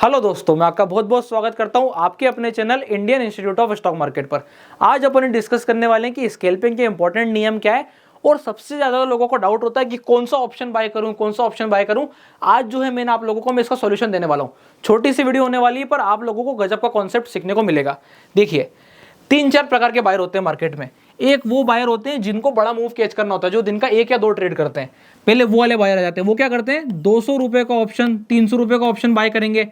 Hello दोस्तों, मैं आपका बहुत बहुत स्वागत करता हूं आपके अपने channel Indian institute of stock market पर। आज अपन डिस्कस करने वाले हैं कि स्कैल्पिंग के इंपॉर्टेंट नियम क्या है और सबसे ज्यादा लोगों को डाउट होता है कि कौन सा ऑप्शन बाय करूं, कौन सा ऑप्शन बाय करूं। आज जो है मैंने आप लोगों को मैं इसका सॉल्यूशन देने वाला हूं। छोटी सी वीडियो होने वाली है पर आप लोगों को गजब का कॉन्सेप्ट सीखने को मिलेगा। देखिए, 3-4 प्रकार के बायर होते हैं मार्केट में। एक वो बायर होते हैं जिनको बड़ा मूव कैच करना होता है, जो दिन का 1 या 2 ट्रेड करते हैं। पहले वो वाले बायर आ जाते हैं। वो क्या करते हैं, 200 रुपए का ऑप्शन, 300 रुपए का ऑप्शन बाय करेंगे।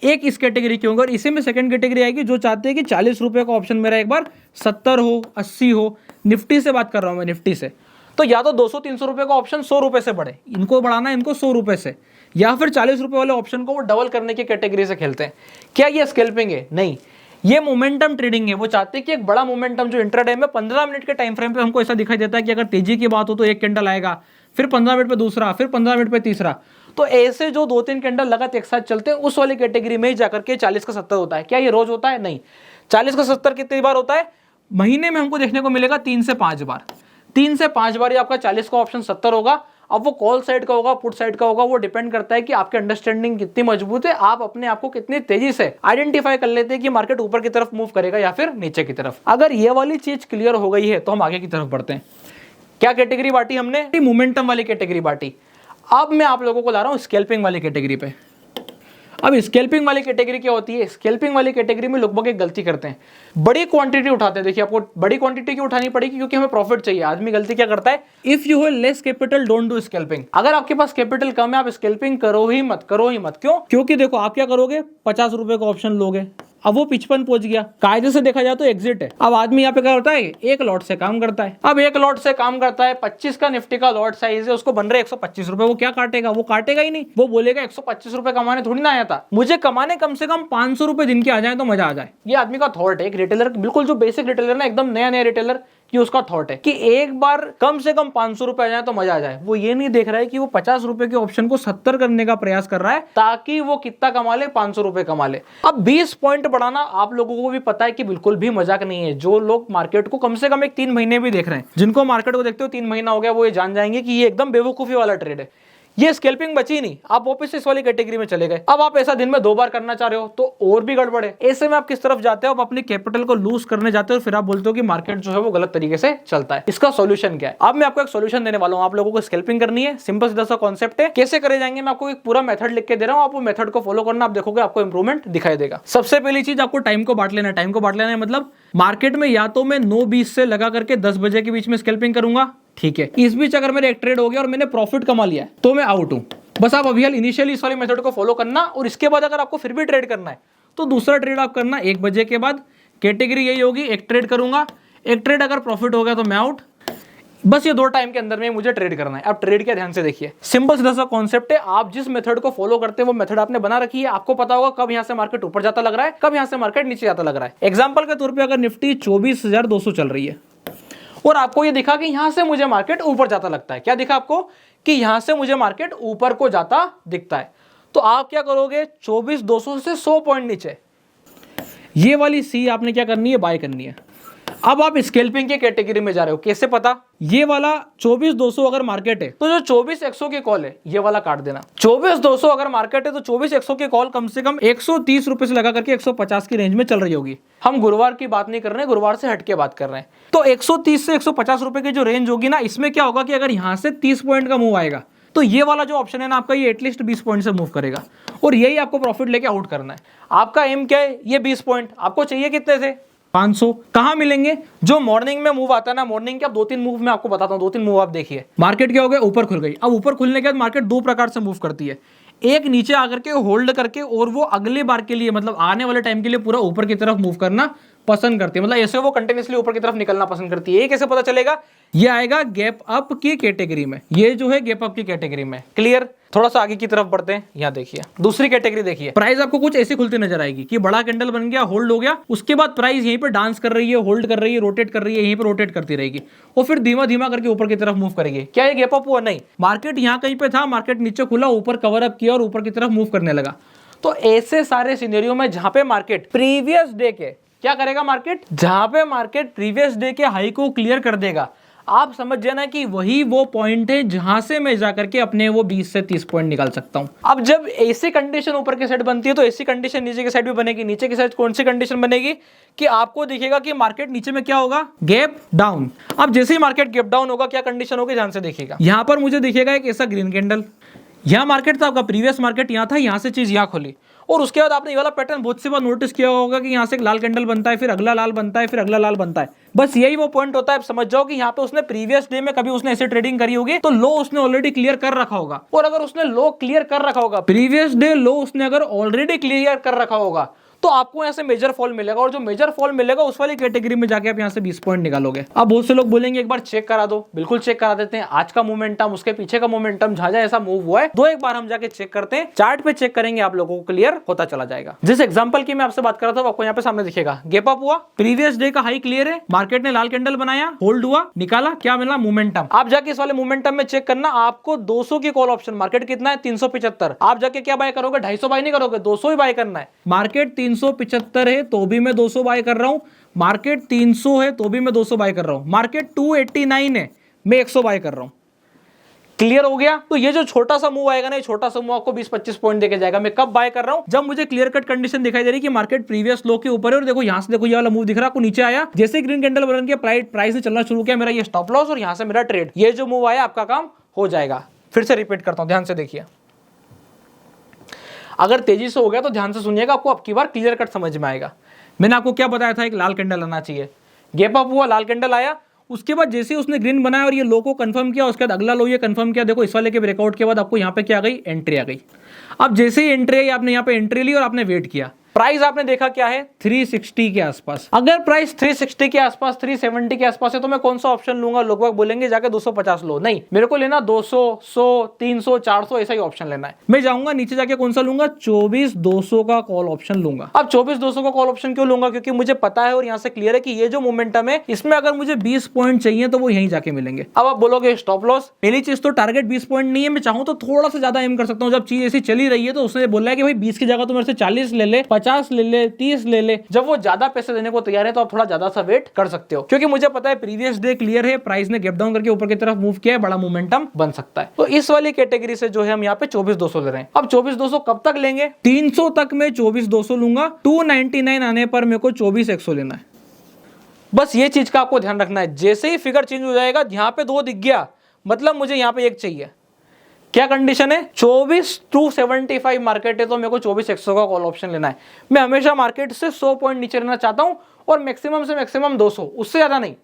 एक इस कैटेगरी की होंगे और इसी में सेकंड कैटेगरी आएगी जो चाहते हैं कि 40 रुपए का ऑप्शन मेरा एक बार 70 हो, 80 हो। निफ्टी से बात कर रहा हूं मैं, निफ्टी से। तो या तो 200-300 रुपए का ऑप्शन 100 रुपए से बढ़े, इनको बढ़ाना है इनको 100 रुपए से, या फिर 40 रुपए वाले ऑप्शन को वो डबल करने की कैटेगरी से खेलते हैं। क्या ये स्कैल्पिंग है? नहीं, ये मोमेंटम ट्रेडिंग है। वो चाहते हैं कि एक बड़ा मोमेंटम जो इंट्राडे में 15 मिनट के टाइम फ्रेम पे हमको ऐसा दिखाई देता है कि अगर तेजी की बात हो तो एक कैंडल आएगा, फिर 15 मिनट पे दूसरा, फिर 15 मिनट पे तीसरा। तो ऐसे जो 2-3 कैंडल लगातार एक साथ चलते हैं, उस वाली कैटेगरी में ही जाकर के 40 का 70 होता है। क्या ये रोज होता है? नहीं। 40 का 70 कितनी बार होता है? महीने में हमको देखने को मिलेगा 3 से 5 बार। 3 से 5 बार ही आपका 40 का ऑप्शन 70 होगा। अब वो कॉल साइड का होगा, पुट साइड का होगा, वो डिपेंड करता है कि आपकी अंडरस्टैंडिंग कितनी मजबूत है, आप अपने आप को कितनी तेजी से आइडेंटिफाई कर लेते हैं कि मार्केट ऊपर की तरफ मूव करेगा या फिर नीचे की तरफ। अगर ये वाली चीज क्लियर हो गई है तो हम आगे की तरफ बढ़ते हैं। क्या कैटेगरी बांटी हमने? मोमेंटम वाली कैटेगरी बांटी। अब मैं आप लोगों को ला रहा हूं स्कैल्पिंग वाली कैटेगरी पे। अब स्कैल्पिंग वाली कैटेगरी क्या होती है? स्कैल्पिंग वाली कैटेगरी में लोग एक गलती करते हैं, बड़ी क्वांटिटी उठाते हैं। देखिए, आपको बड़ी क्वांटिटी क्यों उठानी पड़ेगी? क्योंकि हमें प्रॉफिट चाहिए। आदमी गलती क्या करता है, if you have less capital don't do scalping. अगर आपके पास कैपिटल कम है, आप स्कैल्पिंग करो ही मत, करो ही मत। क्यों? क्योंकि देखो, आप क्या करोगे, 50 रुपए का ऑप्शन लोगे, अब वो 55 पहुंच गया, कायदे से देखा जाए तो एग्जिट है। अब आदमी यहाँ पे क्या करता है, एक लॉट से काम करता है। अब एक लॉट से काम करता है, 25 का निफ्टी का लॉट साइज है, उसको बन रहे 125 रुपए। वो क्या काटेगा? वो काटेगा ही नहीं। वो बोलेगा 125 रुपए कमाने थोड़ी ना आया था, मुझे कमाने कम से कम 500 रुपए दिन के आ जाए तो मजा आ जाए। ये आदमी का थॉट है। एक रिटेलर, बिल्कुल जो बेसिक रिटेलर ना, एकदम नया रिटेलर, कि उसका थॉट है कि एक बार कम से कम 500 रुपए आ जाए तो मजा आ जाए। वो ये नहीं देख रहा है कि वो 50 रुपए के ऑप्शन को 70 करने का प्रयास कर रहा है ताकि वो कितना कमा ले, 500 रुपए कमा ले। अब 20 पॉइंट बढ़ाना आप लोगों को भी पता है कि बिल्कुल भी मजाक नहीं है। जो लोग मार्केट को कम से कम 3 महीने भी देख रहे हैं, जिनको मार्केट को देखते हो 3 महीना हो गया, वो ये जान जाएंगे कि ये एकदम बेवकूफी वाला ट्रेड है। ये स्कैल्पिंग बची नहीं, आप वापस इस वाली कैटेगरी में चले गए। अब आप ऐसा दिन में 2 बार करना चाह रहे हो तो और भी गड़बड़ है। ऐसे में आप किस तरफ जाते हो, आप अपनी कैपिटल को लूज करने जाते हो, फिर आप बोलते हो कि मार्केट जो है वो गलत तरीके से चलता है। इसका सॉल्यूशन क्या है? अब मैं आपको एक सॉल्यूशन देने वाला हूं। आप लोगों को स्कैल्पिंग करनी है, सिंपल सीधा सा कॉन्सेप्ट है। कैसे करे जाएंगे, मैं आपको एक पूरा मेथड लिख के दे रहा हूं, आप वो मेथड को फॉलो करना, आप देखोगे आपको इंप्रूवमेंट दिखाई देगा। सबसे पहली चीज, आपको टाइम को बांट लेना है। टाइम को बांट लेना है मतलब मार्केट में या तो मैं 9:20 से लगा करके 10 बजे के बीच में स्कैल्पिंग करूंगा, ठीक है। इस बीच अगर मेरा एक ट्रेड हो गया और मैंने प्रॉफिट कमा लिया है तो मैं आउट हूं। बस आप अभी इनिशियली इस वाली मेथड को फॉलो करना, और इसके बाद अगर आपको फिर भी ट्रेड करना है तो दूसरा ट्रेड आप करना 1 बजे के बाद। कैटेगरी यही होगी, एक ट्रेड करूंगा, एक ट्रेड अगर प्रॉफिट हो गया तो मैं आउट। बस ये 2 टाइम के अंदर में मुझे ट्रेड करना है। अब ट्रेड क्या, ध्यान से देखिए, सिंपल सीधा सा कॉन्सेप्ट है। आप जिस मेथड को फॉलो करते हैं वो मेथड आपने बना रखी है। आपको पता होगा कब यहां से मार्केट ऊपर जाता लग रहा है, कब यहां से मार्केट नीचे जाता लग रहा है। एग्जांपल के तौर पे अगर निफ्टी 24,200 चल रही है और आपको ये दिखा कि यहां से मुझे मार्केट ऊपर जाता लगता है, क्या दिखा आपको कि यहां से मुझे मार्केट ऊपर को जाता दिखता है, तो आप क्या करोगे, 24,200 से 100 पॉइंट नीचे ये वाली सी आपने क्या करनी है, बाय करनी है। अब आप स्कैल्पिंग के कैटेगरी में जा रहे हो, कैसे पता? ये वाला 24,200 अगर मार्केट है तो जो 24,100 की कॉल है ये वाला काट देना। 24,200 अगर मार्केट है तो 24,100 की कॉल कम से कम 130 रुपए से लगा करके 150 की रेंज में चल रही होगी। हम गुरुवार की बात नहीं कर रहे हैं, गुरुवार से हटके बात कर रहे हैं। तो 130 से 150 रुपए की जो रेंज होगी ना, इसमें क्या होगा कि अगर यहां से 30 पॉइंट का मूव आएगा तो ये वाला जो ऑप्शन है ना आपका, ये एटलीस्ट 20 पॉइंट से मूव करेगा और यही आपको प्रॉफिट लेके आउट करना है। आपका एम क्या है? ये 20 पॉइंट। आपको चाहिए कितने थे? 500। कहां मिलेंगे? जो मॉर्निंग में मूव आता है ना, मॉर्निंग के अब 2-3 मूव मैं आपको बताता हूं। 2-3 मूव आप देखिए। मार्केट क्या हो गया, ऊपर खुल गई। अब ऊपर खुलने के बाद मार्केट 2 प्रकार से मूव करती है। एक नीचे आकर के होल्ड करके और वो अगले बार के लिए, मतलब आने वाले टाइम के लिए पूरा ऊपर की तरफ मूव करना पसंद करती है। मतलब ऐसे वो कंटिन्यूअसली ऊपर की तरफ निकलना पसंद करती है। ये कैसे पता चलेगा? ये आएगा गैप अप की कैटेगरी में। ये जो है गैप अप की कैटेगरी में। क्लियर? थोड़ा सा आगे की तरफ बढ़ते हैं। यहाँ देखिए दूसरी कैटेगरी देखिए। प्राइस आपको कुछ ऐसी खुलती नजर आएगी कि बड़ा कैंडल बन गया, होल्ड हो गया, उसके बाद प्राइस यहीं पे डांस कर रही है, होल्ड कर रही है, रोटेट कर रही है, यहीं पे रोटेट करती रहेगी और फिर धीमा धीमा करके ऊपर की तरफ मूव करेगी। क्या ये गैप अप हुआ? नहीं। मार्केट यहाँ कहीं पे था, मार्केट नीचे खुला, ऊपर कवर अप किया और ऊपर की तरफ मूव करने लगा। तो ऐसे सारे सिनेरियो में जहां पे मार्केट प्रीवियस डे के क्या करेगा, मार्केट जहां पे मार्केट प्रीवियस डे के हाई को क्लियर कर देगा, आप समझ जाना कि वही वो पॉइंट है जहां से मैं जाकर के अपने वो 20 से 30 पॉइंट निकाल सकता हूं। अब जब ऐसी कंडीशन ऊपर की साइड बनती है तो ऐसी कंडीशन नीचे की साइड भी बनेगी। नीचे की साइड कौन सी कंडीशन बनेगी कि आपको दिखेगा कि मार्केट नीचे में क्या होगा, गैप डाउन। अब जैसे ही मार्केट गैप डाउन होगा क्या कंडीशन होगी, ध्यान से देखिएगा। यहां पर मुझे दिखेगा एक ऐसा ग्रीन कैंडल, यहां मार्केट था आपका प्रीवियस मार्केट यहां था, यहां से चीज यहां खुली और उसके बाद आपने ये वाला पैटर्न बहुत सी बार नोटिस किया होगा कि यहां से एक लाल कैंडल बनता है, फिर अगला लाल बनता है, फिर अगला लाल बनता है। बस यही वो पॉइंट होता है। समझ जाओ कि यहाँ पे उसने प्रीवियस डे में कभी उसने ऐसे ट्रेडिंग करी होगी तो लो उसने ऑलरेडी क्लियर कर रखा होगा, और अगर उसने लो क्लियर कर रखा होगा, प्रीवियस डे लो उसने अगर ऑलरेडी क्लियर कर रखा होगा, तो आपको यहाँ से मेजर फॉल मिलेगा, और जो मेजर फॉल मिलेगा उस वाली कैटेगरी में जाके आप यहाँ से 20 पॉइंट निकालोगे। अब बहुत से लोग बोलेंगे एक बार चेक करा दो, बिल्कुल चेक करा देते हैं। आज का मोमेंटम, उसके पीछे का मोमेंटम, जहां जहां ऐसा मूव हुआ है, दो एक बार हम जाके चेक करते हैं, चार्ट पे चेक करेंगे, आप लोगों को क्लियर होता चला जाएगा। जिस एग्जांपल की मैं आपसे बात कर रहा था आपको यहाँ पे सामने दिखेगा, गैप अप हुआ, प्रीवियस डे का हाई क्लियर है, मार्केट ने लाल कैंडल बनाया, होल्ड हुआ, निकाला, क्या मिला, मोमेंटम। आप जाके इस वाले मोमेंटम में चेक करना, आपको 200 की कॉल ऑप्शन, मार्केट कितना है 375, आप जाके क्या बाय करोगे, 250 बाय नहीं करोगे, 200 ही बाय करना है। मार्केट 375 है तो भी मैं 200 बाय कर रहा हूं, मार्केट 300 है तो भी मैं 200 बाय कर रहा हूं, मार्केट 289 है मैं 100 बाय कर रहा हूं। क्लियर हो गया। तो ये जो छोटा सा मूव आएगा ना, ये छोटा सा मूव आपको 20-25 पॉइंट देके जाएगा। मैं कब बाय कर रहा हूं, जब मुझे क्लियर कट कंडीशन दिखाई दे रही है कि मार्केट प्रीवियस लो के ऊपर है, और देखो यहां से देखो ये वाला मूव दिख रहा है आपको, नीचे आया, जैसे ग्रीन कैंडल बन के प्राइस ने चलना शुरू किया, मेरा ये स्टॉप लॉस और यहां से मेरा ट्रेड, ये जो मूव आया आपका काम हो जाएगा। फिर से रिपीट करता हूं, ध्यान से देखिए। अगर तेजी से हो गया तो ध्यान से सुनिएगा, आपको अब की बार क्लियर कट समझ में आएगा। मैंने आपको क्या बताया था, एक लाल कैंडल आना चाहिए, गैप अप हुआ, लाल कैंडल आया, उसके बाद जैसे ही उसने ग्रीन बनाया और ये लो को कंफर्म किया, उसके बाद अगला लो ये कंफर्म किया, देखो इस वाले के ब्रेकआउट के बाद आपको यहाँ पे क्या आ गई, एंट्री आ गई। अब जैसे ही एंट्री आई, आपने यहाँ पे एंट्री ली और आपने वेट किया, प्राइस आपने देखा क्या है 360 के आसपास। अगर प्राइस 360 के आसपास, 370 के आसपास है तो मैं कौन सा ऑप्शन लूंगा, लोग बोलेंगे जाके 250 लो, नहीं, मेरे को लेना 200, 100, 300, 400 ऐसा ही ऑप्शन लेना है। मैं जाऊंगा नीचे जाके कौन सा लूंगा, 24,200 का कॉल ऑप्शन लूंगा। अब 24,200 का कॉल ऑप्शन क्यों लूंगा, क्योंकि मुझे पता है और यहाँ से क्लियर है कि ये जो मोमेंटम है इसमें अगर मुझे 20 पॉइंट चाहिए तो वो यहीं जाके मिलेंगे। अब आप बोलोगे स्टॉप लॉस, पहली चीज तो टारगेट 20 पॉइंट नहीं है, मैं चाहूं तो थोड़ा सा ज्यादा एम कर सकता हूं। जब चीज ऐसी चली रही है तो उसने बोला है कि भाई 20 की जगह तो मेरे से 40 ले ले, 50 ले ले, 30 ले ले। जब वो ज्यादा पैसे देने को तैयार है तो आप थोड़ा ज्यादा सा वेट कर सकते हो, क्योंकि मुझे पता है प्रीवियस डे क्लियर है, प्राइस ने गैप डाउन करके ऊपर की तरफ मूव किया है, बड़ा मोमेंटम बन सकता है। तो इस वाली कैटेगरी से जो है हम यहाँ पे 24,200 ले रहे हैं। अब 24,200 कब तक लेंगे, 300 तक में 24,200 लूंगा, 299 आने पर मेरे को 24,100 लेना है। बस ये चीज का आपको ध्यान रखना है। जैसे ही फिगर चेंज हो जाएगा, यहाँ पे 2 दिख गया, मतलब मुझे यहाँ पे 1 चाहिए। क्या कंडीशन है, 24,275 मार्केट है तो मेरे को 24,100 का कॉल ऑप्शन लेना है। मैं हमेशा मार्केट से 100 पॉइंट नीचे रहना चाहता हूं, और मैक्सिमम से मैक्सिमम 200, उससे ज्यादा नहीं।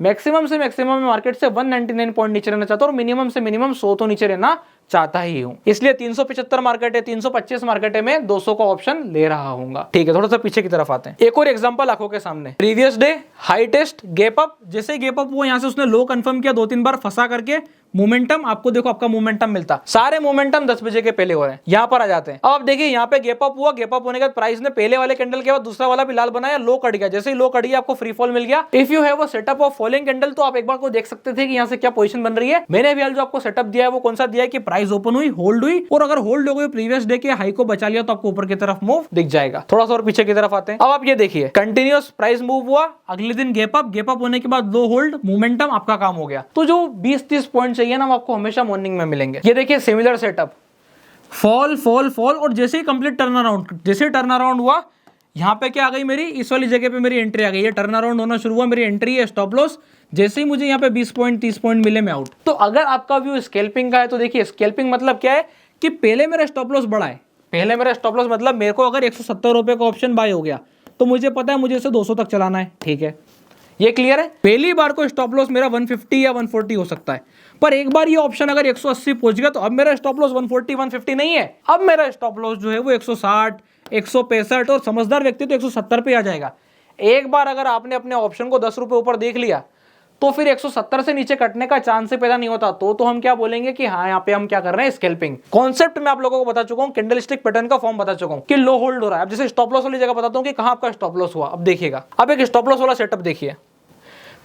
मैक्सिमम से मैक्सिमम मार्केट से 199 पॉइंट नीचे रहना चाहता हूं, और मिनिमम से मिनिमम 100 तो नीचे रहना चाहता ही हूं। इसलिए 375 मार्केट है, 325 मार्केट है, मैं 200 का ऑप्शन ले रहा हूंगा। ठीक है, थोड़ा सा पीछे की तरफ आते हैं। एक और एग्जांपल आंखों के सामने, previous day high test, gap up, जैसे गैप अप हुआ यहां से उसने लो कंफर्म किया, 2-3 बार फंसा करके मोमेंटम, आपको देखो आपका मोमेंटम मिलता, सारे मोमेंटम 10 बजे के पहले हो रहे हैं। यहां पर आ जाते हैं। अब आप देखिए यहाँ पे गैप अप हुआ, गैप अप होने के बाद प्राइस ने पहले वाले कैंडल के बाद दूसरा वाला भी लाल बनाया, लो कट गया, जैसे ही लो कट गया आपको फ्री फॉल मिल गया। If you have a setup of following candle, तो आप एक बार को देख सकते थे कि यहाँ से क्या पोजीशन बन रही है। मैंने अभी जो आपको सेटअप दिया है वो कौन सा दिया है कि प्राइस ओपन हुई, होल्ड हुई, और अगर होल्ड हो गई प्रीवियस डे के हाई को बचा लिया तो आपको ऊपर की तरफ मूव दिख जाएगा। थोड़ा सा और पीछे की तरफ आते हैं। अब आप ये देखिए, कंटिन्यूअस प्राइस मूव हुआ, अगले दिन गैप अप, गैप अप होने के बाद लो होल्ड, मोमेंटम, आपका काम हो गया। तो जो 20-30 पॉइंट चाहिए ना, वो आपको हमेशा मॉर्निंग में मिलेंगे। ये देखिए similar setup, fall fall fall, और जैसे ही कंप्लीट टर्न अराउंड, जैसे टर्न अराउंड हुआ, यहाँ पे क्या आ गई मेरी, इस वाली जगह पे मेरी एंट्री आ गई है। टर्न अराउंड होना शुरू हुआ, मेरी एंट्री है, स्टॉप लॉस, जैसे ही मुझे यहाँ पे 20 पॉइंट 30 पॉइंट मिले मैं आउट। तो अगर आपका व्यू स्कैल्पिंग का है तो देखिए स्कैल्पिंग मतलब क्या है कि पहले मेरा स्टॉप लॉस बड़ा है, पहले मेरा स्टॉप लॉस मतलब मेरे को अगर 170 रुपए का ऑप्शन बाय हो गया तो मुझे पता है मुझे इसे 200 तक चलाना है। ठीक है, ये क्लियर है। पहली बार को स्टॉप लॉस मेरा 150 या 140 हो सकता है, पर एक बार ये ऑप्शन अगर 180 पहुंच गया तो अब मेरा स्टॉप लॉस 140 150 नहीं है, अब मेरा स्टॉप लॉस जो है वो 160 165, और समझदार व्यक्ति तो 170 पे आ जाएगा। एक बार अगर आपने अपने ऑप्शन को 10 रुपए ऊपर देख लिया तो फिर 170 से नीचे कटने का चांस ही पैदा नहीं होता। तो हम क्या बोलेंगे कि हाँ, यहाँ पे हम क्या कर रहे हैं, स्कैल्पिंग। कॉन्सेप्ट मैं आप लोगों को बता चुका हूँ, कैंडलस्टिक पैटर्न का फॉर्म बता चुका हूँ कि लो होल्ड हो रहा है। अब जैसे स्टॉप लॉस वाली जगह बताता हूँ कि कहाँ आपका स्टॉप लॉस हुआ। अब देखिएगा, अब एक स्टॉप लॉस वाला सेटअप देखिए,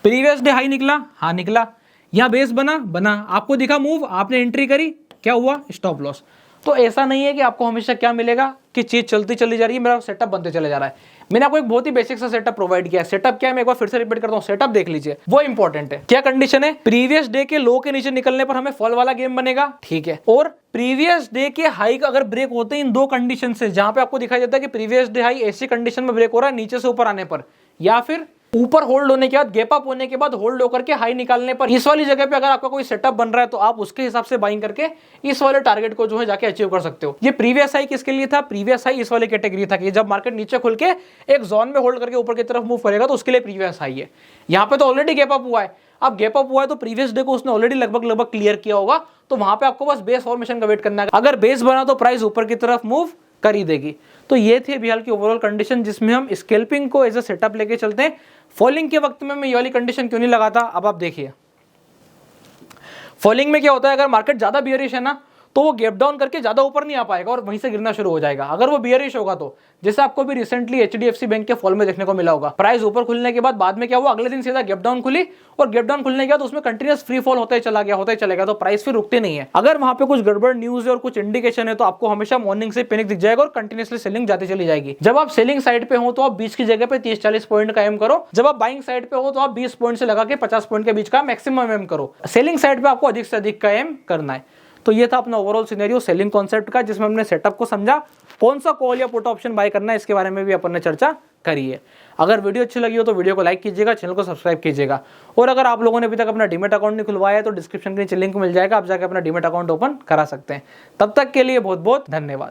प्रीवियस डे हाई निकला, हाँ निकला, यहाँ बेस बना, आपको दिखा मूव, आपने एंट्री करी, क्या हुआ, स्टॉप लॉस। तो ऐसा नहीं है कि आपको हमेशा क्या मिलेगा, उसकी चीज चलती चली जा रही है, मेरा सेटअप बनते चले जा रहा है। मैंने आपको एक बहुत ही बेसिक सा सेटअप प्रोवाइड किया है। सेटअप क्या है मैं एक बार फिर से रिपीट करता हूँ, सेटअप देख लीजिए, वो इंपॉर्टेंट है। क्या कंडीशन है, प्रीवियस डे के लो के नीचे निकलने पर हमें फॉल वाला गेम बनेगा, ठीक है, और प्रीवियस डे के हाई अगर ब्रेक होते हैं इन दो कंडीशन से, जहां पे आपको दिखाई देता है कि प्रीवियस डे हाई ऐसी कंडीशन में ब्रेक हो रहा है नीचे से ऊपर आने पर, या फिर ऊपर होल्ड होने के बाद गैप अप होने के बाद होल्ड होकर के हाई निकालने पर, इस वाली जगह पे अगर आपका कोई सेटअप बन रहा है तो आप उसके हिसाब से बाइंग करके इस वाले टारगेट को जो है जाके अचीव कर सकते हो। ये प्रीवियस हाई किसके लिए था, प्रीवियस हाई इस वाली कैटेगरी था कि जब मार्केट नीचे खुल के एक जोन में होल्ड करके ऊपर की तरफ मूव करेगा तो उसके लिए प्रीवियस हाई है। यहाँ पे तो ऑलरेडी गैप अप हुआ है, अब गैप अप हुआ है तो प्रीवियस डे को उसने ऑलरेडी लगभग क्लियर किया होगा, तो वहां पे आपको बस बेस फॉर्मेशन का वेट करना है। अगर बेस बना तो प्राइस ऊपर की तरफ मूव कर ही देगी। तो ये थी अभी हाल की ओवरऑल कंडीशन जिसमें हम स्कैल्पिंग को एज अ सेटअप लेके चलते हैं। फॉलिंग के वक्त में मैं ये वाली कंडीशन क्यों नहीं लगाता, अब आप देखिए। फॉलिंग में क्या होता है, अगर मार्केट ज्यादा बियरिश है ना तो वो गैप डाउन करके ज्यादा ऊपर नहीं आ पाएगा और वहीं से गिरना शुरू हो जाएगा। अगर वो बियरिश होगा तो, जैसे आपको भी रिसेंटली एचडीएफसी बैंक के फॉल में देखने को मिला होगा, प्राइस ऊपर खुलने के बाद में क्या हुआ, अगले दिन सीधा गैप डाउन खुली और गैप डाउन खुलने के बाद उसमें कंटिन्यूअस फ्री फॉल होता ही चलेगा, तो प्राइस फिर रुकते नहीं है। अगर वहां पे कुछ गड़बड़ न्यूज है और कुछ इंडिकेशन है तो आपको हमेशा मॉर्निंग से पैनिक दिख जाएगा और कंटिन्यूसली सेलिंग जाती चली जाएगी। जब आप सेलिंग साइड पे हो तो आप 20 की जगह पे 30-40 पॉइंट का एम करो, जब आप बाइंग साइड पे हो तो आप 20 पॉइंट से लगा के 50 पॉइंट के बीच का मैक्सिमम एम करो। सेलिंग साइड पे आपको अधिक से अधिक का एम करना है। तो ये था अपना ओवरऑल सिनेरियो सेलिंग कॉन्सेप्ट का, जिसमें हमने सेटअप को समझा, कौन सा कॉल या पुट ऑप्शन बाय करना है इसके बारे में भी अपन ने चर्चा करी है। अगर वीडियो अच्छी लगी हो तो वीडियो को लाइक कीजिएगा, चैनल को सब्सक्राइब कीजिएगा, और अगर आप लोगों ने अभी तक अपना डीमैट अकाउंट नहीं खुलवाया है तो डिस्क्रिप्शन के नीचे लिंक मिल जाएगा, आप जाकर अपना डीमैट अकाउंट ओपन करा सकते हैं। तब तक के लिए बहुत बहुत धन्यवाद।